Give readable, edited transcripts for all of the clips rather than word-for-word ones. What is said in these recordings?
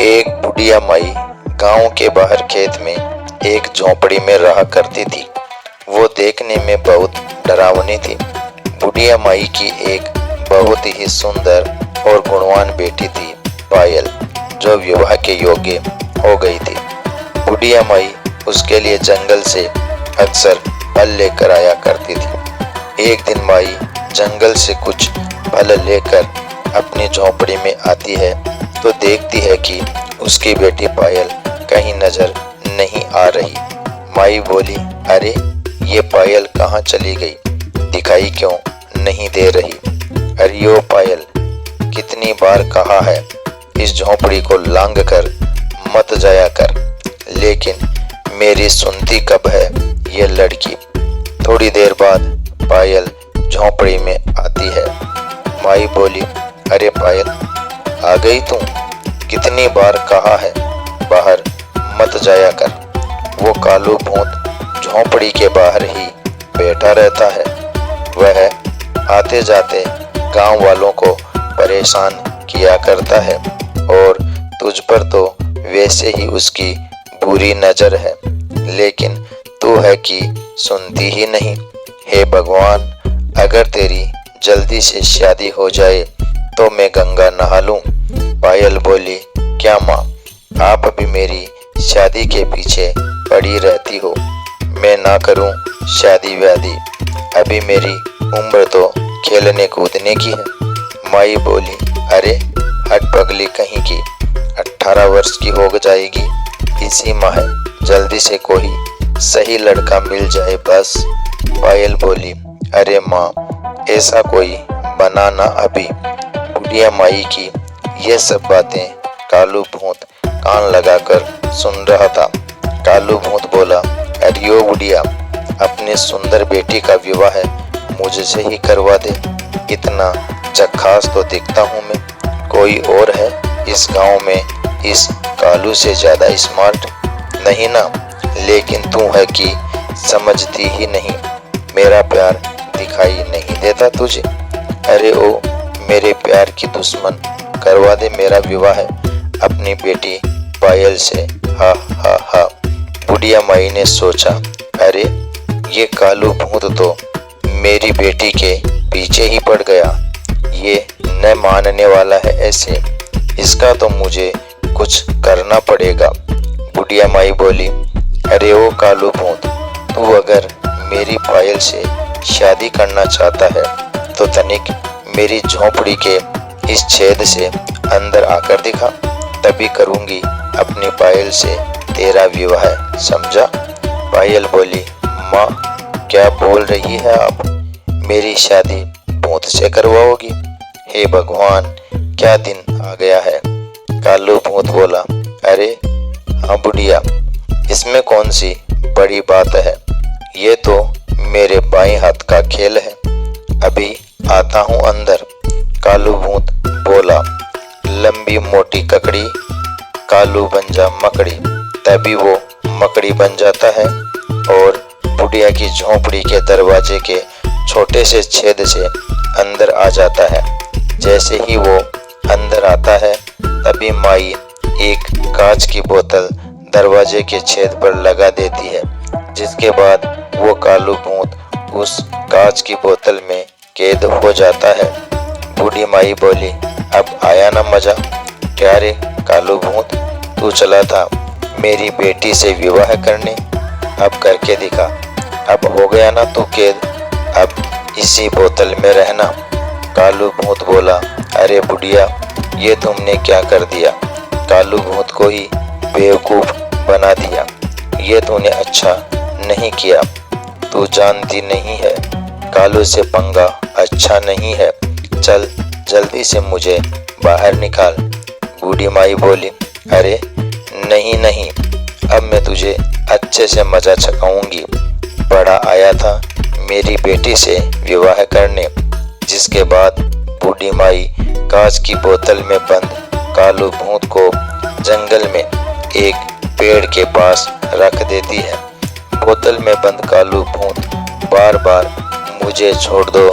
एक बुढ़िया माई गांव के बाहर खेत में एक झोंपड़ी में रहा करती थी। वो देखने में बहुत डरावनी थी। बुढ़िया माई की एक बहुत ही सुंदर और गुणवान बेटी थी, पायल, जो विवाह के योग्य हो गई थी। बुढ़िया माई उसके लिए जंगल से अक्सर फल लेकर आया करती थी। एक दिन माई जंगल से कुछ फल लेकर अपनी झोंपड़ी में आती है तो देखती है कि उसकी बेटी पायल कहीं नजर नहीं आ रही। माई बोली, अरे ये पायल कहाँ चली गई, दिखाई क्यों नहीं दे रही। अरे ओ पायल, कितनी बार कहा है इस झोंपड़ी को लांग कर मत जाया कर, लेकिन मेरी सुनती कब है ये लड़की। थोड़ी देर बाद पायल झोंपड़ी में आती है। माई बोली, अरे पायल, आ गई तू, कितनी बार कहा है बाहर मत जाया कर। वो कालू भूत झोंपड़ी के बाहर ही बैठा रहता है। वह आते जाते गांव वालों को परेशान किया करता है और तुझ पर तो वैसे ही उसकी बुरी नजर है, लेकिन तू है कि सुनती ही नहीं। हे भगवान, अगर तेरी जल्दी से शादी हो जाए तो मैं गंगा नहा लूं। पायल बोली, क्या माँ, आप अभी मेरी शादी के पीछे पड़ी रहती हो। मैं ना करूं शादी व्यादी, अभी मेरी उम्र तो खेलने कूदने की है। माई बोली, अरे हट पगली कहीं की, 18 वर्ष की हो जाएगी इसी माह, जल्दी से कोई सही लड़का मिल जाए बस। पायल बोली, अरे माँ, ऐसा कोई बना ना अभी। बुढ़िया माई की ये सब बातें कालू भूत कान लगाकर सुन रहा था। कालू भूत बोला, अरे ओ बुढ़िया, अपने सुंदर बेटी का विवाह मुझसे ही करवा दे। इतना झक्कास तो दिखता हूँ मैं, कोई और है इस गांव में इस कालू से ज्यादा स्मार्ट नहीं ना, लेकिन तू है कि समझती ही नहीं, मेरा प्यार दिखाई नहीं देता तुझे। अरे ओ मेरे प्यार की दुश्मन, करवा दे मेरा विवाह अपनी बेटी पायल से। हा हा हा। बुढ़िया माई ने सोचा, अरे ये कालू भूत तो मेरी बेटी के पीछे ही पड़ गया, ये न मानने वाला है ऐसे, इसका तो मुझे कुछ करना पड़ेगा। बुढ़िया माई बोली, अरे ओ कालू भूत, तू अगर मेरी पायल से शादी करना चाहता है तो तनिक मेरी झोंपड़ी के इस छेद से अंदर आकर दिखा, तभी करूंगी अपनी पायल से तेरा विवाह, समझा। पायल बोली, माँ, क्या बोल रही है आप, मेरी शादी भूत से करवाओगी। हे भगवान, क्या दिन आ गया है। कालू भूत बोला, अरे हाँ बुढ़िया, इसमें कौन सी बड़ी बात है, ये तो मेरे बाएं हाथ का खेल है, अभी आता हूँ अंदर। कालू भूत बोला, लंबी मोटी ककड़ी कालू बन जा मकड़ी, तभी वो मकड़ी बन जाता है और बुढ़िया की झोंपड़ी के दरवाजे के छोटे से छेद से अंदर आ जाता है। जैसे ही वो अंदर आता है तभी माई एक कांच की बोतल दरवाजे के छेद पर लगा देती है, जिसके बाद वो कालू भूत उस कांच की बोतल में कैद हो जाता है। बूढ़ी माई बोली, अब आया ना मजा। क्या रे कालू भूत, तू चला था मेरी बेटी से विवाह करने, अब करके दिखा, अब हो गया ना तू कैद, अब इसी बोतल में रहना। कालू भूत बोला, अरे बुढ़िया, ये तुमने क्या कर दिया, कालू भूत को ही बेवकूफ बना दिया, ये तूने अच्छा नहीं किया, तू जानती नहीं है कालू से पंगा अच्छा नहीं है, चल जल्दी से मुझे बाहर निकाल। बूढ़ी माई बोली, अरे नहीं नहीं, अब मैं तुझे अच्छे से मजा चखाऊंगी। बड़ा आया था मेरी बेटी से विवाह करने। जिसके बाद बूढ़ी माई कांच की बोतल में बंद कालू भूत को जंगल में एक पेड़ के पास रख देती है। बोतल में बंद कालू भूत बार बार मुझे छोड़ दो,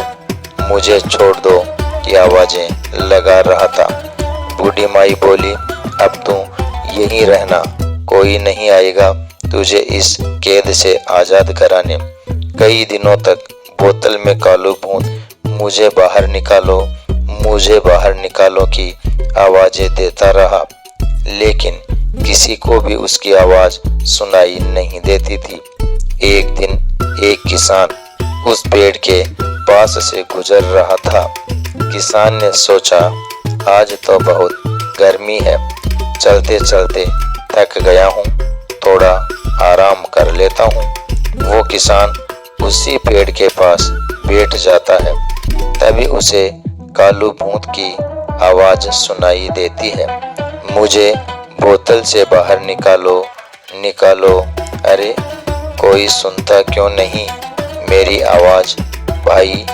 मुझे छोड़ दो की आवाजें लगा रहा था। बूढ़ी माई बोली, अब तू यहीं रहना, कोई नहीं आएगा तुझे इस कैद से आजाद कराने। कई दिनों तक बोतल में कालू भूत मुझे बाहर निकालो, मुझे बाहर निकालो की आवाजें देता रहा, लेकिन किसी को भी उसकी आवाज सुनाई नहीं देती थी। एक दिन एक किसान उस पेड़ के पास से गुजर रहा था। किसान ने सोचा, आज तो बहुत गर्मी है, चलते चलते थक गया हूँ, थोड़ा आराम कर लेता हूँ। वो किसान उसी पेड़ के पास बैठ जाता है। तभी उसे कालू भूत की आवाज सुनाई देती है, मुझे बोतल से बाहर निकालो, निकालो। अरे कोई सुनता क्यों नहीं मेरी आवाज, भाई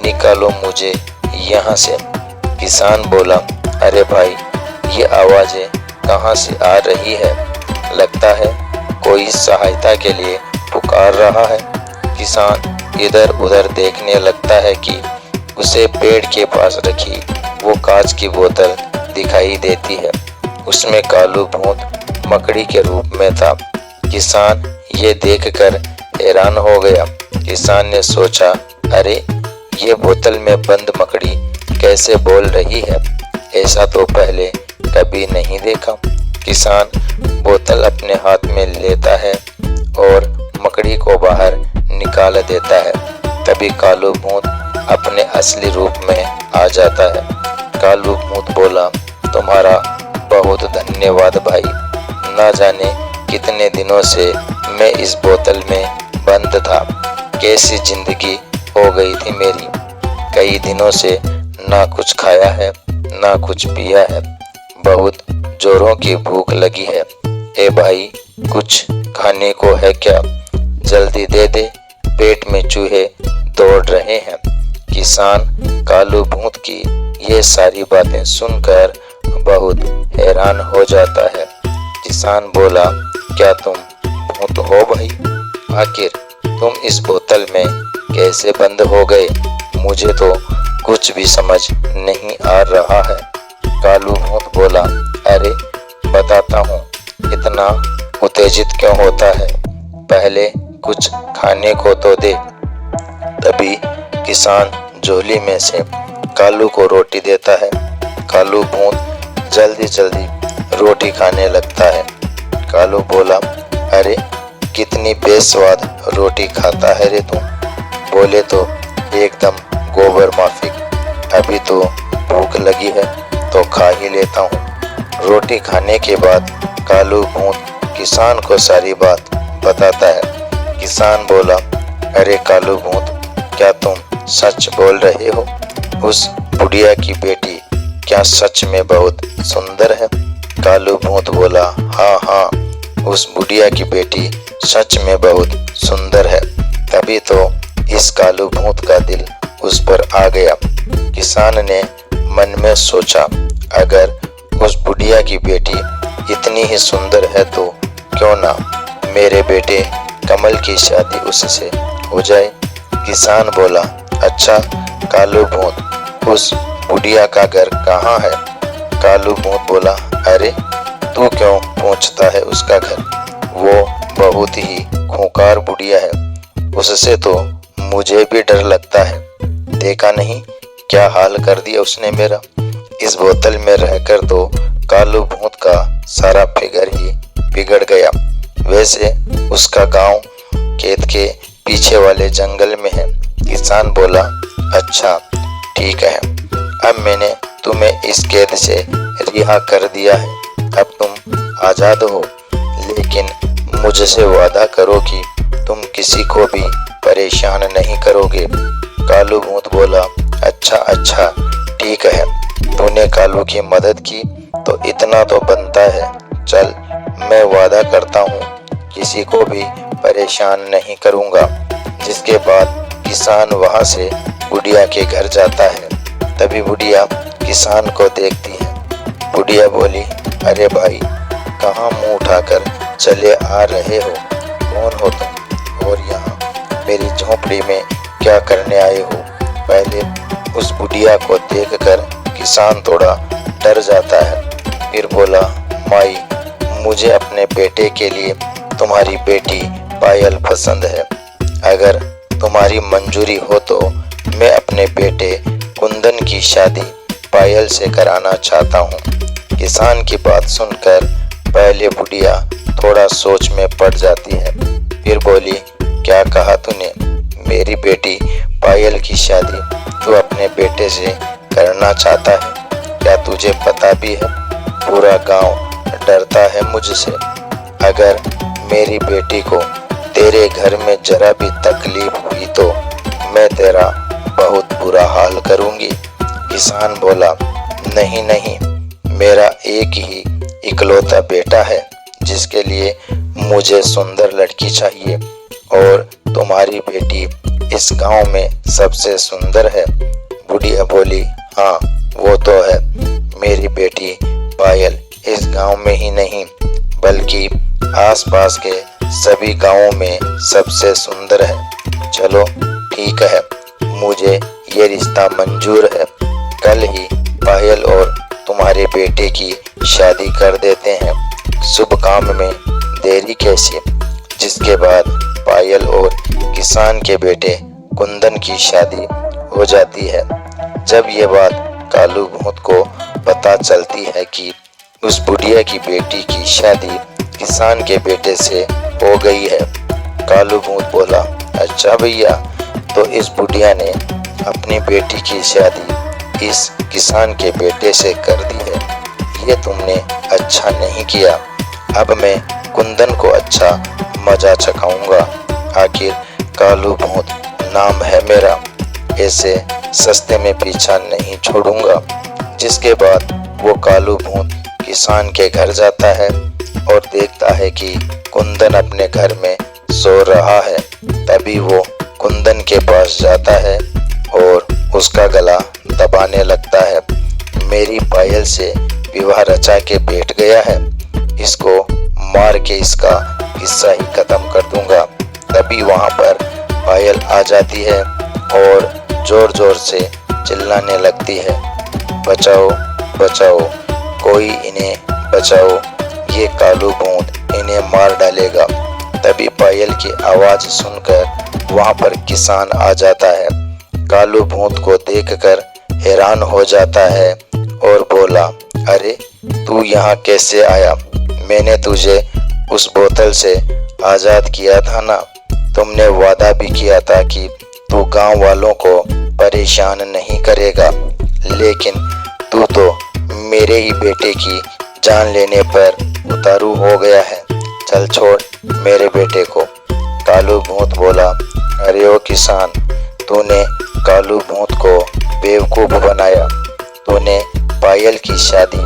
निकालो मुझे यहाँ से। किसान बोला, अरे भाई ये आवाजें कहाँ से आ रही है? लगता है कोई सहायता के लिए पुकार रहा है। किसान इधर उधर देखने लगता है कि उसे पेड़ के पास रखी वो कांच की बोतल दिखाई देती है। उसमें कालू भूत मकड़ी के रूप में था। किसान ये देखकर हैरान हो गया। किसान ने सोचा, अरे ये बोतल में बंद मकड़ी कैसे बोल रही है? ऐसा तो पहले कभी नहीं देखा। किसान बोतल अपने हाथ में लेता है और मकड़ी को बाहर निकाल देता है। तभी कालू भूत अपने असली रूप में आ जाता है। कालू भूत बोला, तुम्हारा बहुत धन्यवाद भाई, ना जाने कितने दिनों से मैं इस बोतल में बंद था, कैसी जिंदगी हो गई थी मेरी। कई दिनों से ना कुछ खाया है ना कुछ पिया है, बहुत जोरों की भूख लगी है। ए भाई कुछ खाने को है क्या? जल्दी दे दे, पेट में चूहे दौड़ रहे हैं। किसान कालू भूत की ये सारी बातें सुनकर बहुत हैरान हो जाता है। किसान बोला, क्या तुम भूत हो भाई? आखिर तुम इस बोतल में कैसे बंद हो गए? मुझे तो कुछ भी समझ नहीं आ रहा है। कालू भूत बोला, अरे बताता हूँ, इतना उत्तेजित क्यों होता है? पहले कुछ खाने को तो दे। तभी किसान झोली में से कालू को रोटी देता है। कालू भूत जल्दी जल्दी रोटी खाने लगता है। कालू बोला, अरे कितनी बेस्वाद रोटी खाता है रे तू। बोले तो एकदम गोबर माफिक। अभी तो भूख लगी है तो खा ही लेता हूँ। रोटी खाने के बाद कालू भूत किसान को सारी बात बताता है। किसान बोला, अरे कालू भूत, क्या तुम सच बोल रहे हो? उस बुढ़िया की बेटी क्या सच में बहुत सुंदर है? कालू भूत बोला, हाँ हाँ, उस बुढ़िया की बेटी सच में बहुत सुंदर है। तभी तो इस कालू भूत का दिल उस पर आ गया। किसान ने मन में सोचा, अगर उस बुढ़िया की बेटी इतनी ही सुंदर है तो क्यों ना मेरे बेटे कमल की शादी उससे हो जाए। किसान बोला, अच्छा कालू भूत, उस बुढ़िया का घर कहाँ है? कालू भूत बोला, अरे तू क्यों पूछता है उसका घर? वो बहुत ही खूंखार बुढ़िया है, उससे तो मुझे भी डर लगता है। देखा नहीं क्या हाल कर दिया उसने मेरा। इस बोतल में रहकर तो कालू भूत का सारा फिगर ही बिगड़ गया। वैसे उसका गांव खेत के पीछे वाले जंगल में है। किसान बोला, अच्छा ठीक है, अब मैंने तुम्हें इस कैद से रिहा कर दिया है, अब तुम आजाद हो। लेकिन मुझसे वादा करो कि तुम किसी को भी परेशान नहीं करोगे। कालू भूत बोला, अच्छा अच्छा ठीक है, तूने कालू की मदद की तो इतना तो बनता है। चल मैं वादा करता हूँ किसी को भी परेशान नहीं करूँगा। जिसके बाद किसान वहाँ से बुढ़िया के घर जाता है। तभी बुढ़िया किसान को देखती है। बुढ़िया बोली, अरे भाई कहाँ मुंह उठाकर चले आ रहे हो? कौन हो तुम और यहाँ मेरी झोपड़ी में क्या करने आए हो? पहले उस बुढ़िया को देखकर किसान थोड़ा डर जाता है। फिर बोला, माई मुझे अपने बेटे के लिए तुम्हारी बेटी पायल पसंद है। अगर तुम्हारी मंजूरी हो तो मैं अपने बेटे कुंदन की शादी पायल से कराना चाहता हूँ। किसान की बात सुनकर पहले बुढ़िया थोड़ा सोच में पड़ जाती है, फिर बोली, क्या कहा तूने? मेरी बेटी पायल की शादी तू अपने बेटे से करना चाहता है? क्या तुझे पता भी है पूरा गांव डरता है मुझसे। अगर मेरी बेटी को तेरे घर में जरा भी तकलीफ हुई तो मैं तेरा बहुत बुरा हाल करूंगी। किसान बोला, नहीं नहीं, मेरा एक ही इकलौता बेटा है जिसके लिए मुझे सुंदर लड़की चाहिए और तुम्हारी बेटी इस गांव में सबसे सुंदर है। बुढ़िया बोली, हाँ वो तो है, मेरी बेटी पायल इस गांव में ही नहीं बल्कि आसपास के सभी गांवों में सबसे सुंदर है। चलो ठीक है, मुझे ये रिश्ता मंजूर है। कल ही पायल और तुम्हारे बेटे की शादी कर देते हैं। शुभ काम में देरी कैसी। जिसके बाद पायल और किसान के बेटे कुंदन की शादी हो जाती है। जब ये बात कालू भूत को पता चलती है कि उस बुढ़िया की बेटी की शादी किसान के बेटे से हो गई है, कालू भूत बोला, अच्छा भैया, तो इस बुढ़िया ने अपनी बेटी की शादी इस किसान के बेटे से कर दी है। ये तुमने अच्छा नहीं किया। अब मैं कुंदन को अच्छा मजा चखाऊंगा। आखिर कालू भूत नाम है मेरा, ऐसे सस्ते में पीछा नहीं छोड़ूंगा। जिसके बाद वो कालू भूत किसान के घर जाता है और देखता है कि कुंदन अपने घर में सो रहा है। तभी वो कुंदन के पास जाता है और उसका गला दबाने लगता है। मेरी पायल से विवाह रचा के बैठ गया है, इसको मार के इसका हिस्सा ही खत्म कर दूंगा। तभी वहां पर पायल आ जाती है और जोर जोर से चिल्लाने लगती है, बचाओ बचाओ, कोई इन्हें बचाओ, ये कालू भूत इन्हें मार डालेगा। तभी पायल की आवाज सुनकर वहां पर किसान आ जाता है। कालू भूत को देखकर हैरान हो जाता है और बोला, अरे तू यहाँ कैसे आया? मैंने तुझे उस बोतल से आजाद किया था ना। तुमने वादा भी किया था कि तू गांव वालों को परेशान नहीं करेगा, लेकिन तू तो मेरे ही बेटे की जान लेने पर उतारू हो गया है। चल छोड़ मेरे बेटे को। कालू भूत बोला, अरे ओ किसान, तूने कालू भूत को बेवकूफ बनाया। तूने पायल की शादी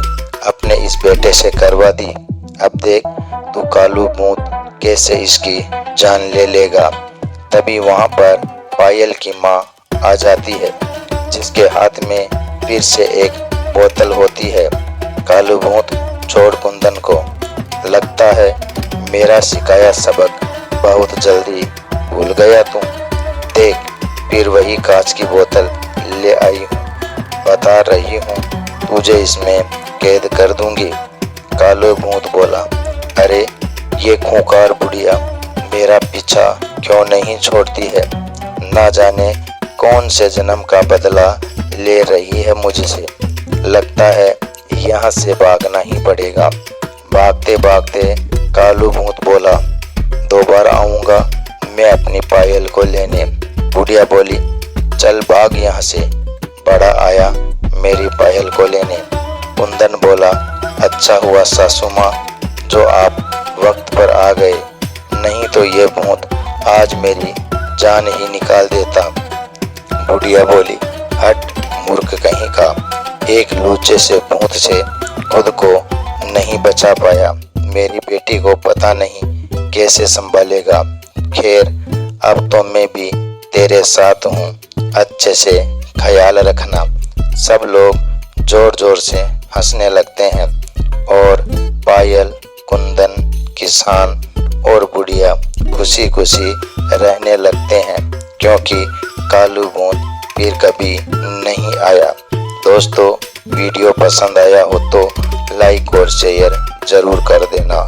अपने इस बेटे से करवा दी। अब देख तू कालू भूत कैसे इसकी जान ले लेगा। तभी वहां पर पायल की माँ आ जाती है, जिसके हाथ में फिर से एक बोतल होती है। कालू भूत, छोड़ कुंदन को। लगता है मेरा सिखाया सबक बहुत जल्दी भूल गया तुम। देख, फिर वही कांच की बोतल ले आई हूँ। बता रही हूँ तुझे इसमें कैद कर दूंगी। कालू भूत बोला, अरे ये खूंखार बुढ़िया मेरा पीछा क्यों नहीं छोड़ती है? ना जाने कौन से जन्म का बदला ले रही है मुझसे। लगता है यहाँ से भागना ही पड़ेगा। भागते भागते कालू भूत बोला, दोबारा आऊंगा मैं अपनी पायल को लेने। बुढ़िया बोली, चल भाग यहाँ से, बड़ा आया मेरी पायल को लेने। कुंदन बोला, अच्छा हुआ सासू माँ जो आप वक्त पर आ गए, नहीं तो ये भूत आज मेरी जान ही निकाल देता। बुढ़िया बोली, हट मूर्ख कहीं का, एक लूचे से भूत से खुद को नहीं बचा पाया, मेरी बेटी को पता नहीं कैसे संभालेगा। खैर अब तो मैं भी तेरे साथ हूँ, अच्छे से ख्याल रखना। सब लोग जोर जोर से हंसने लगते हैं और पायल, कुंदन, किसान और बुढ़िया खुशी खुशी रहने लगते हैं, क्योंकि कालू भूत फिर कभी नहीं आया। दोस्तों, वीडियो पसंद आया हो तो लाइक और शेयर जरूर कर देना।